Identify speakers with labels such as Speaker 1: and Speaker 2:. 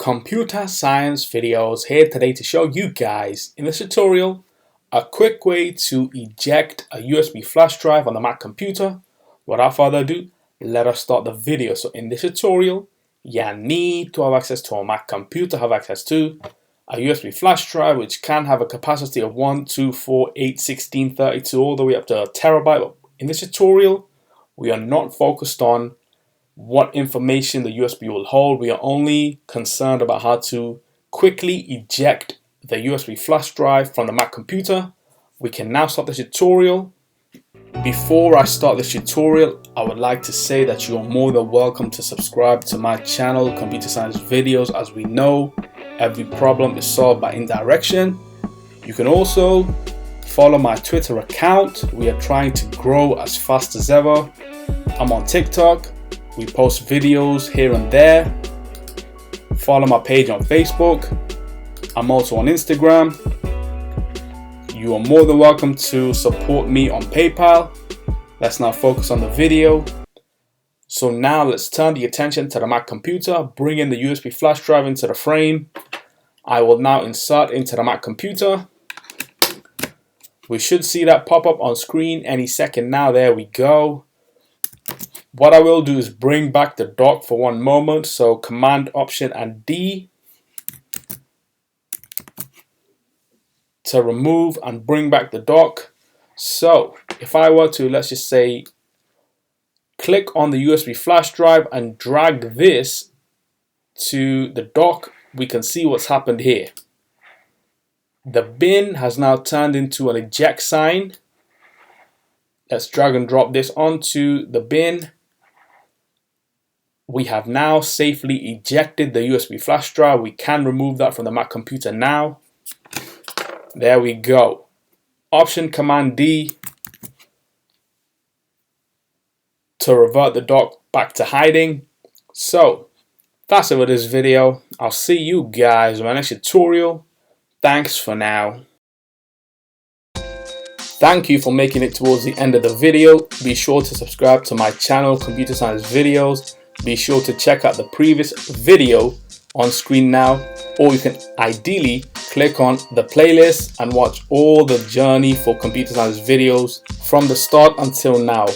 Speaker 1: Computer Science Videos here today to show you guys in this tutorial a quick way to eject a USB flash drive on the Mac computer. Without further ado, let us start the video. So in this tutorial, you need to have access to a Mac computer, have access to a USB flash drive which can have a capacity of 1, 2, 4, 8, 16, 32 all the way up to a terabyte. But in this tutorial, we are not focused on what information the USB will hold. We are only concerned about how to quickly eject the USB flash drive from the Mac computer. We can now start the tutorial. Before I start this tutorial, I would like to say that you are more than welcome to subscribe to my channel, Computer Science Videos. As we know, every problem is solved by indirection. You can also follow my Twitter account. We are trying to grow as fast as ever. I'm on TikTok. We post videos here and there. Follow my page on Facebook. I'm also on Instagram. You are more than welcome to support me on PayPal. Let's now focus on the video. So now let's turn the attention to the Mac computer, bring in the USB flash drive into the frame. I will now insert into the Mac computer. We should see that pop up on screen any second now. There we go. What I will do is bring back the dock for one moment. So Command, Option, and D to remove and bring back the dock. So if I were to, let's just say, click on the USB flash drive and drag this to the dock, we can see what's happened here. The bin has now turned into an eject sign. Let's drag and drop this onto the bin. We have now safely ejected the USB flash drive. We can remove that from the Mac computer now. There we go. Option Command D to revert the dock back to hiding. So that's it for this video. I'll see you guys in my next tutorial. Thanks for now. Thank you for making it towards the end of the video. Be sure to subscribe to my channel, Computer Science Videos. Be sure to check out the previous video on screen now, or you can ideally click on the playlist and watch all the journey for Computer Science Videos from the start until now.